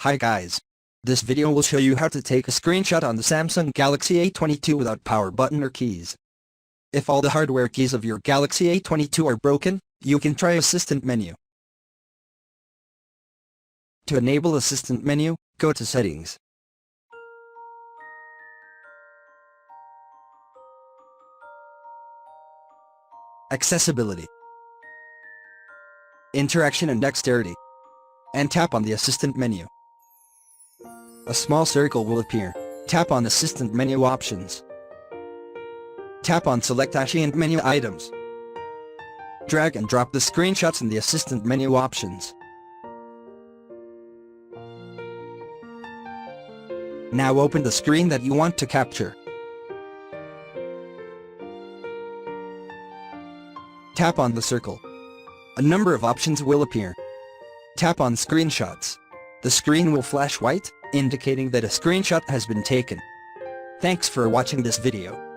Hi guys. This video will show you how to take a screenshot on the Samsung Galaxy A22 without power button or keys. If all the hardware keys of your Galaxy A22 are broken, you can try Assistant menu. To enable Assistant menu, go to Settings. Accessibility, Interaction and Dexterity, and tap on the Assistant menu. A small circle will appear. Tap on Assistant menu options. Tap on Select Assistant menu items. Drag and drop the screenshots in the Assistant menu options. Now open the screen that you want to capture. Tap on the circle. A number of options will appear. Tap on Screenshots. The screen will flash white, indicating that a screenshot has been taken. Thanks for watching this video.